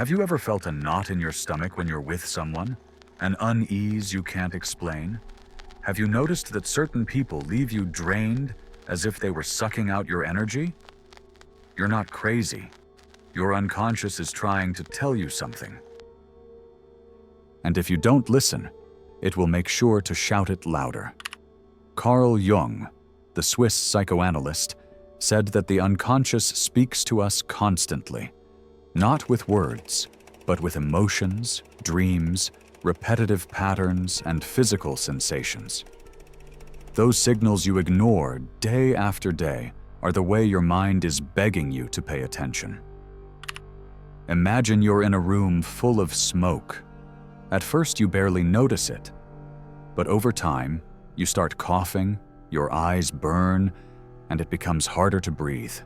Have you ever felt a knot in your stomach when you're with someone? An unease you can't explain? Have you noticed that certain people leave you drained, as if they were sucking out your energy? You're not crazy. Your unconscious is trying to tell you something. And if you don't listen, it will make sure to shout it louder. Carl Jung, the Swiss psychoanalyst, said that the unconscious speaks to us constantly, not with words, but with emotions, dreams, repetitive patterns, and physical sensations. Those signals you ignore day after day are the way your mind is begging you to pay attention. Imagine you're in a room full of smoke. At first you barely notice it, but over time, you start coughing, your eyes burn, and it becomes harder to breathe.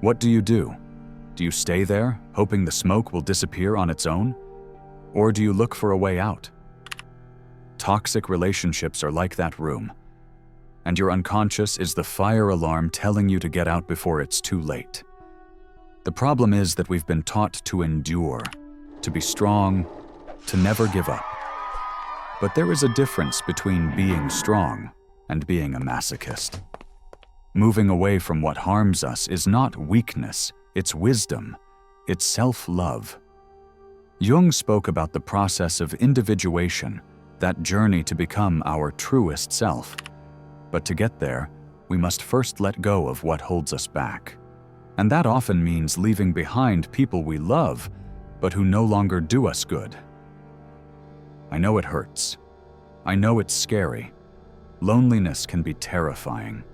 What do? Do you stay there, hoping the smoke will disappear on its own? Or do you look for a way out? Toxic relationships are like that room, and your unconscious is the fire alarm telling you to get out before it's too late. The problem is that we've been taught to endure, to be strong, to never give up. But there is a difference between being strong and being a masochist. Moving away from what harms us is not weakness, it's wisdom, it's self-love. Jung spoke about the process of individuation, that journey to become our truest self. But to get there, we must first let go of what holds us back. And that often means leaving behind people we love, but who no longer do us good. I know it hurts. I know it's scary. Loneliness can be terrifying.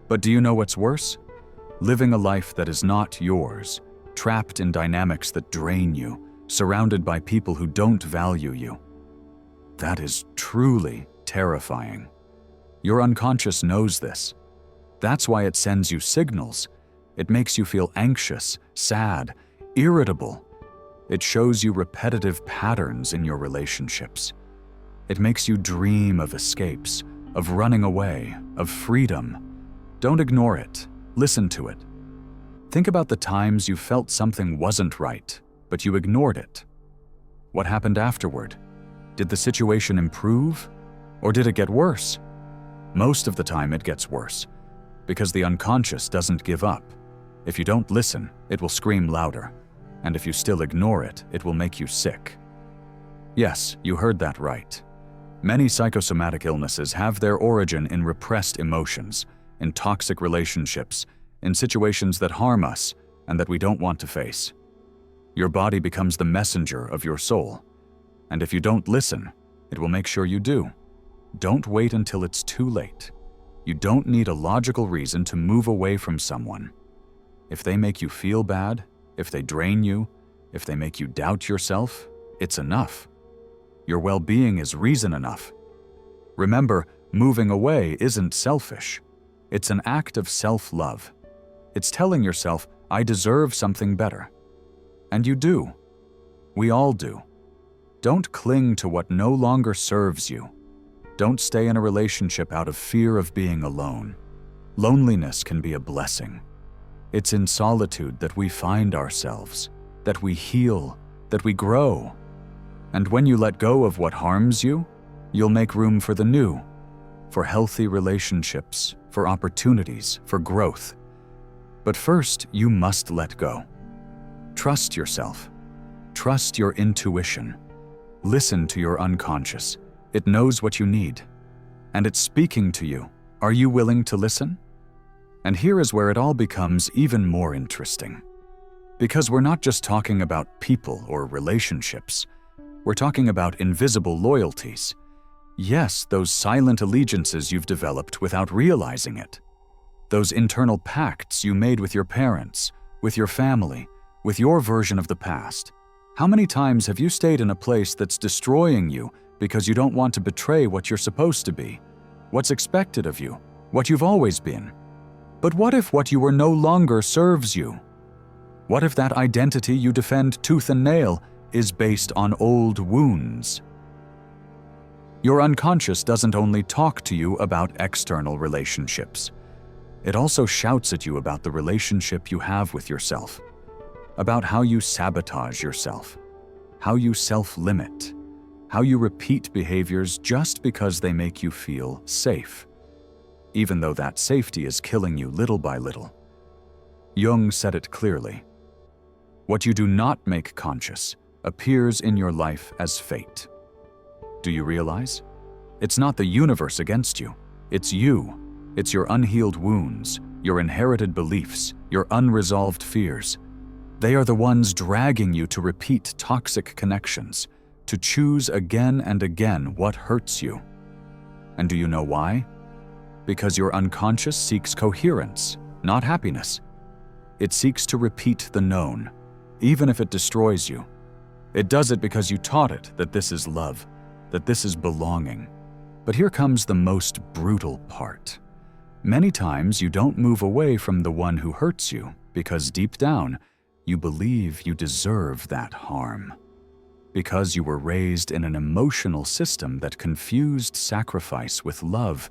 But do you know what's worse? Living a life that is not yours, trapped in dynamics that drain you, surrounded by people who don't value you. That is truly terrifying. Your unconscious knows this. That's why it sends you signals. It makes you feel anxious, sad, irritable. It shows you repetitive patterns in your relationships. It makes you dream of escapes, of running away, of freedom. Don't ignore it. Listen to it. Think about the times you felt something wasn't right, but you ignored it. What happened afterward? Did the situation improve, or did it get worse? Most of the time it gets worse, because the unconscious doesn't give up. If you don't listen, it will scream louder. And if you still ignore it, it will make you sick. Yes, you heard that right. Many psychosomatic illnesses have their origin in repressed emotions, in toxic relationships, in situations that harm us and that we don't want to face. Your body becomes the messenger of your soul. And if you don't listen, it will make sure you do. Don't wait until it's too late. You don't need a logical reason to move away from someone. If they make you feel bad, if they drain you, if they make you doubt yourself, it's enough. Your well-being is reason enough. Remember, moving away isn't selfish. It's an act of self-love. It's telling yourself, I deserve something better. And you do. We all do. Don't cling to what no longer serves you. Don't stay in a relationship out of fear of being alone. Loneliness can be a blessing. It's in solitude that we find ourselves, that we heal, that we grow. And when you let go of what harms you, you'll make room for the new, for healthy relationships, for opportunities, for growth. But first, you must let go. Trust yourself. Trust your intuition. Listen to your unconscious. It knows what you need. And it's speaking to you. Are you willing to listen? And here is where it all becomes even more interesting. Because we're not just talking about people or relationships. We're talking about invisible loyalties. Yes, those silent allegiances you've developed without realizing it. Those internal pacts you made with your parents, with your family, with your version of the past. How many times have you stayed in a place that's destroying you because you don't want to betray what you're supposed to be, what's expected of you, what you've always been? But what if what you were no longer serves you? What if that identity you defend tooth and nail is based on old wounds? Your unconscious doesn't only talk to you about external relationships. It also shouts at you about the relationship you have with yourself. about how you sabotage yourself, how you self-limit, how you repeat behaviors just because they make you feel safe, even though that safety is killing you little by little. Jung said it clearly. What you do not make conscious appears in your life as fate. Do you realize? It's not the universe against you. It's you. It's your unhealed wounds, your inherited beliefs, your unresolved fears. They are the ones dragging you to repeat toxic connections, to choose again and again what hurts you. And do you know why? Because your unconscious seeks coherence, not happiness. It seeks to repeat the known, even if it destroys you. It does it because you taught it that this is love, that this is belonging. But here comes the most brutal part. Many times you don't move away from the one who hurts you because deep down, you believe you deserve that harm. Because you were raised in an emotional system that confused sacrifice with love,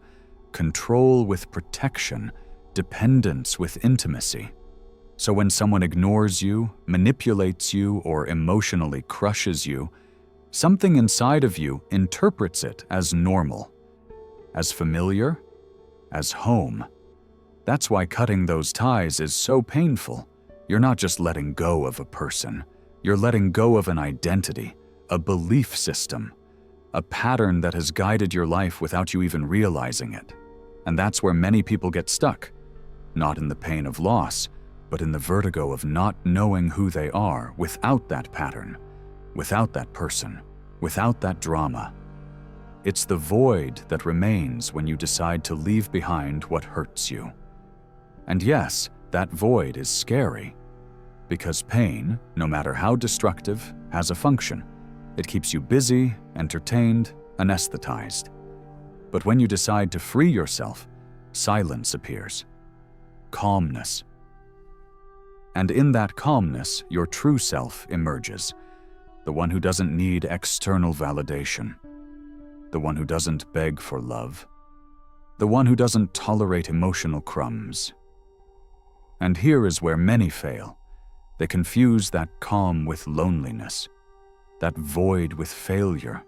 control with protection, dependence with intimacy. So when someone ignores you, manipulates you, or emotionally crushes you, something inside of you interprets it as normal, as familiar, as home. That's why cutting those ties is so painful. You're not just letting go of a person. You're letting go of an identity, a belief system, a pattern that has guided your life without you even realizing it. And that's where many people get stuck, not in the pain of loss, but in the vertigo of not knowing who they are without that pattern, without that person, without that drama. It's the void that remains when you decide to leave behind what hurts you. And yes, that void is scary, because pain, no matter how destructive, has a function. It keeps you busy, entertained, anesthetized. But when you decide to free yourself, silence appears, calmness. And in that calmness, your true self emerges, the one who doesn't need external validation, the one who doesn't beg for love, the one who doesn't tolerate emotional crumbs. And here is where many fail. They confuse that calm with loneliness, that void with failure.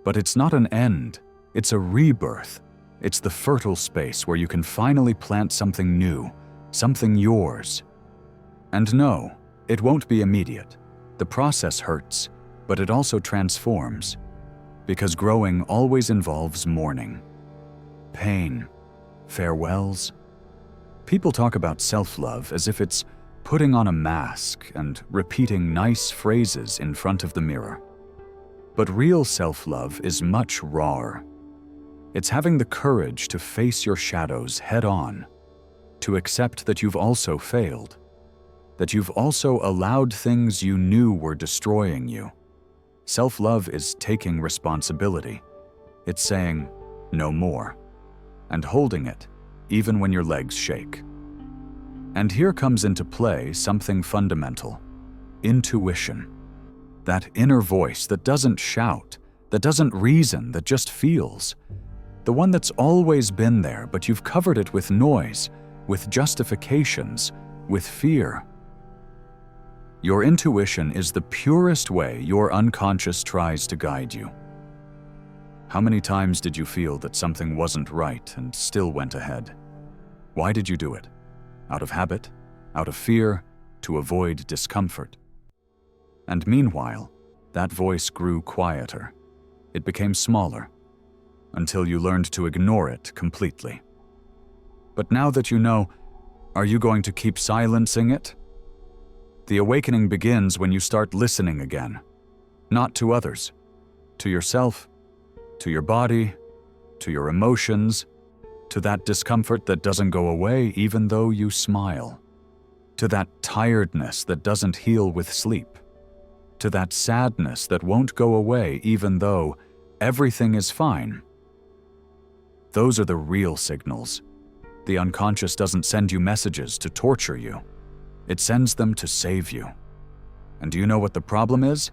But it's not an end, it's a rebirth. It's the fertile space where you can finally plant something new, something yours. And no, it won't be immediate. The process hurts, but it also transforms. Because growing always involves mourning, pain, farewells. People talk about self-love as if it's putting on a mask and repeating nice phrases in front of the mirror. But real self-love is much rawer. It's having the courage to face your shadows head-on, to accept that you've also failed, that you've also allowed things you knew were destroying you. Self-love is taking responsibility. It's saying, no more, and holding it, even when your legs shake. And here comes into play something fundamental: intuition. That inner voice that doesn't shout, that doesn't reason, that just feels. The one that's always been there, but you've covered it with noise, with justifications, with fear. Your intuition is the purest way your unconscious tries to guide you. How many times did you feel that something wasn't right and still went ahead? Why did you do it? Out of habit? Out of fear? To avoid discomfort? And meanwhile, that voice grew quieter. It became smaller, until you learned to ignore it completely. But now that you know, are you going to keep silencing it? The awakening begins when you start listening again, not to others, to yourself, to your body, to your emotions, to that discomfort that doesn't go away even though you smile, to that tiredness that doesn't heal with sleep, to that sadness that won't go away even though everything is fine. Those are the real signals. The unconscious doesn't send you messages to torture you. It sends them to save you. And do you know what the problem is?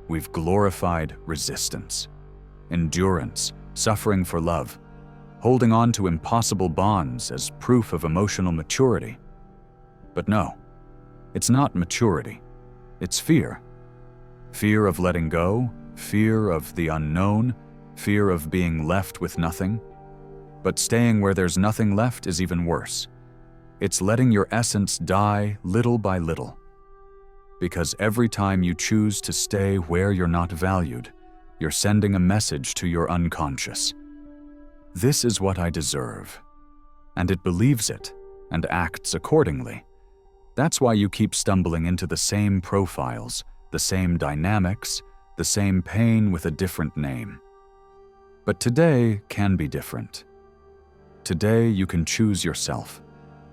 We've glorified resistance, endurance, suffering for love, holding on to impossible bonds as proof of emotional maturity. But no, It's not maturity. It's fear. Fear of letting go, fear of the unknown, fear of being left with nothing. But staying where there's nothing left is even worse. It's letting your essence die little by little. Because every time you choose to stay where you're not valued, you're sending a message to your unconscious. This is what I deserve. And it believes it and acts accordingly. That's why you keep stumbling into the same profiles, the same dynamics, the same pain with a different name. But today can be different. Today you can choose yourself,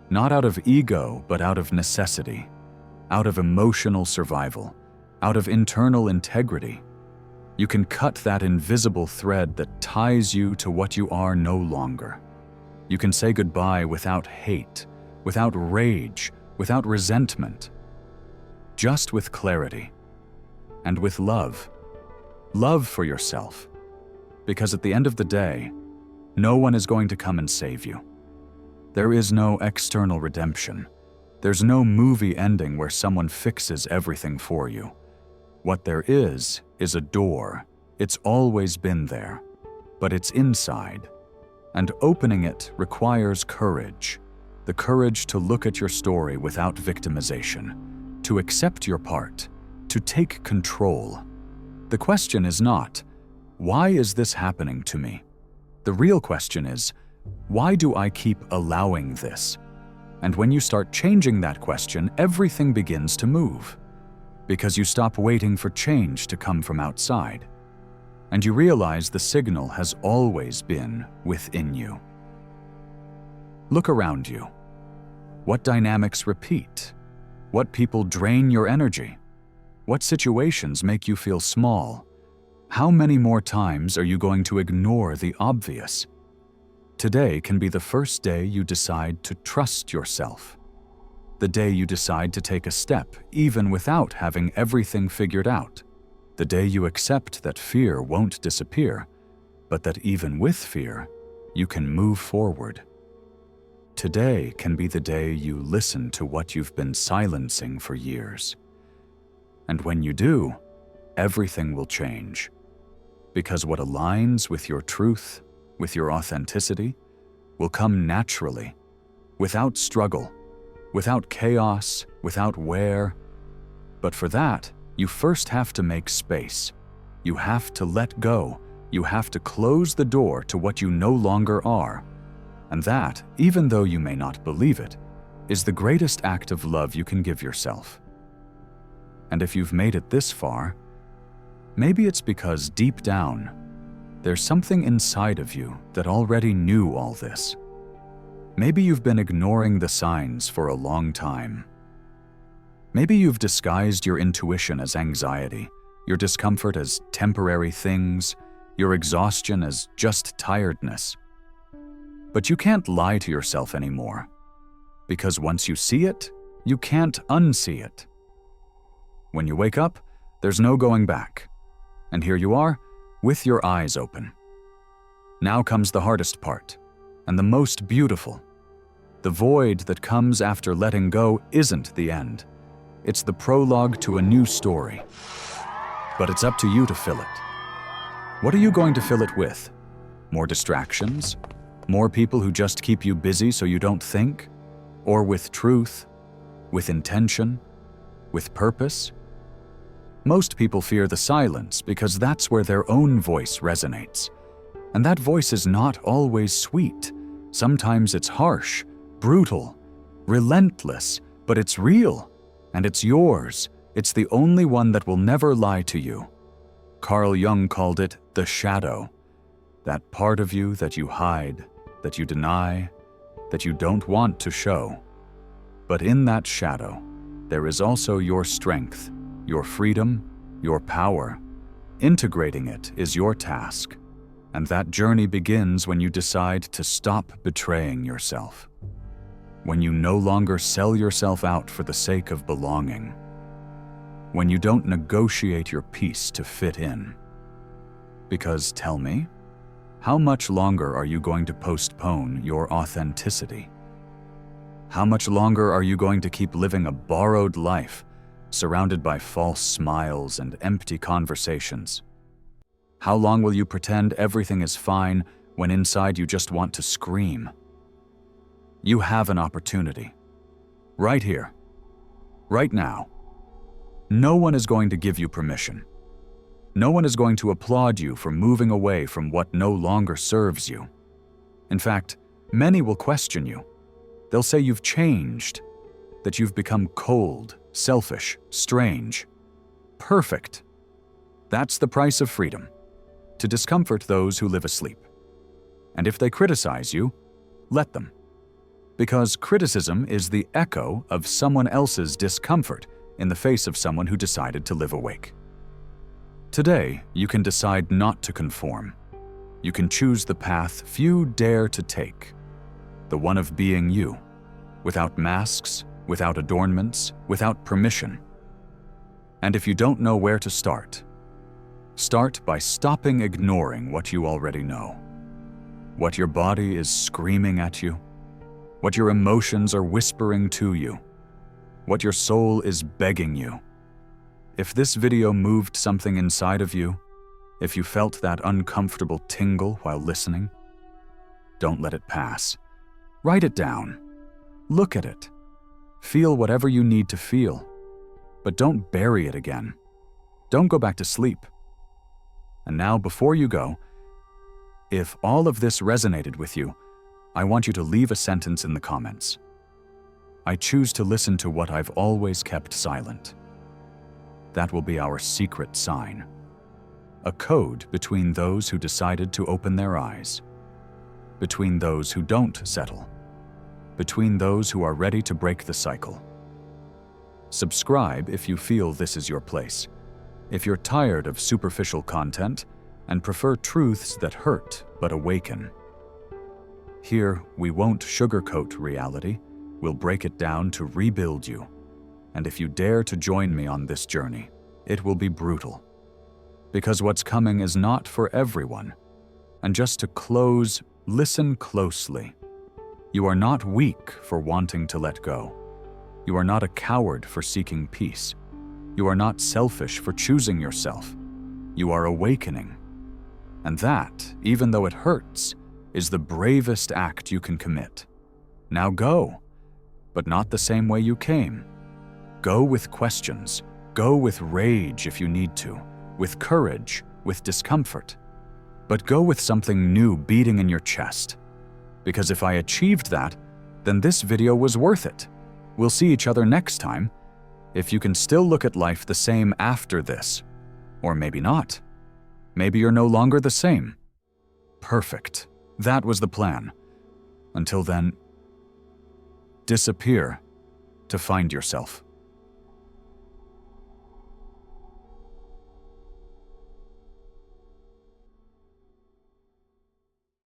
not out of ego, but out of necessity, out of emotional survival, out of internal integrity. You can cut that invisible thread that ties you to what you are no longer. You can say goodbye without hate, without rage, without resentment, just with clarity and with love. Love for yourself. Because at the end of the day, no one is going to come and save you. There is no external redemption. There's no movie ending where someone fixes everything for you. What there is a door. It's always been there, but it's inside. And opening it requires courage. The courage to look at your story without victimization, to accept your part, to take control. The question is not, why is this happening to me? The real question is, why do I keep allowing this? And when you start changing that question, everything begins to move. Because you stop waiting for change to come from outside. And you realize the signal has always been within you. Look around you. What dynamics repeat? What people drain your energy? What situations make you feel small? How many more times are you going to ignore the obvious? Today can be the first day you decide to trust yourself. The day you decide to take a step, even without having everything figured out. The day you accept that fear won't disappear, but that even with fear, you can move forward. Today can be the day you listen to what you've been silencing for years. And when you do, everything will change. Because what aligns with your truth, with your authenticity, will come naturally, without struggle, without chaos, without wear. But for that, you first have to make space. You have to let go. You have to close the door to what you no longer are. And that, even though you may not believe it, is the greatest act of love you can give yourself. And if you've made it this far, maybe it's because deep down, there's something inside of you that already knew all this. Maybe you've been ignoring the signs for a long time. Maybe you've disguised your intuition as anxiety, your discomfort as temporary things, your exhaustion as just tiredness. But you can't lie to yourself anymore, because once you see it, you can't unsee it. When you wake up, there's no going back. And here you are, with your eyes open. Now comes the hardest part, and the most beautiful. The void that comes after letting go isn't the end. It's the prologue to a new story. But it's up to you to fill it. What are you going to fill it with? More distractions? More people who just keep you busy so you don't think? Or with truth? With intention? With purpose? Most people fear the silence because that's where their own voice resonates. And that voice is not always sweet. Sometimes it's harsh, brutal, relentless, but it's real, and it's yours. It's the only one that will never lie to you. Carl Jung called it the shadow, that part of you that you hide, that you deny, that you don't want to show. But in that shadow, there is also your strength, your freedom, your power. Integrating it is your task, and that journey begins when you decide to stop betraying yourself. When you no longer sell yourself out for the sake of belonging. When you don't negotiate your peace to fit in. Because tell me, how much longer are you going to postpone your authenticity? How much longer are you going to keep living a borrowed life, surrounded by false smiles and empty conversations? How long will you pretend everything is fine when inside you just want to scream? You have an opportunity. Right here. Right now. No one is going to give you permission. No one is going to applaud you for moving away from what no longer serves you. In fact, many will question you. They'll say you've changed, that you've become cold, selfish, strange. Perfect. That's the price of freedom, to discomfort those who live asleep. And if they criticize you, let them. Because criticism is the echo of someone else's discomfort in the face of someone who decided to live awake. Today, you can decide not to conform. You can choose the path few dare to take, the one of being you, without masks, without adornments, without permission. And if you don't know where to start by stopping ignoring what you already know. What your body is screaming at you, what your emotions are whispering to you, what your soul is begging you. If this video moved something inside of you, if you felt that uncomfortable tingle while listening, don't let it pass. Write it down. Look at it. Feel whatever you need to feel, but don't bury it again. Don't go back to sleep. And now, before you go, if all of this resonated with you, I want you to leave a sentence in the comments. I choose to listen to what I've always kept silent. That will be our secret sign. A code between those who decided to open their eyes, between those who don't settle, between those who are ready to break the cycle. Subscribe if you feel this is your place, if you're tired of superficial content and prefer truths that hurt but awaken. Here, we won't sugarcoat reality, we'll break it down to rebuild you. And if you dare to join me on this journey, it will be brutal. Because what's coming is not for everyone. And just to close, listen closely. You are not weak for wanting to let go. You are not a coward for seeking peace. You are not selfish for choosing yourself. You are awakening. And that, even though it hurts, is the bravest act you can commit. Now go, but not the same way you came. Go with questions. Go with rage if you need to, with courage, with discomfort. But go with something new beating in your chest. Because if I achieved that, then this video was worth it. We'll see each other next time. If you can still look at life the same after this, or maybe not. Maybe you're no longer the same. Perfect. That was the plan. Until then, disappear to find yourself.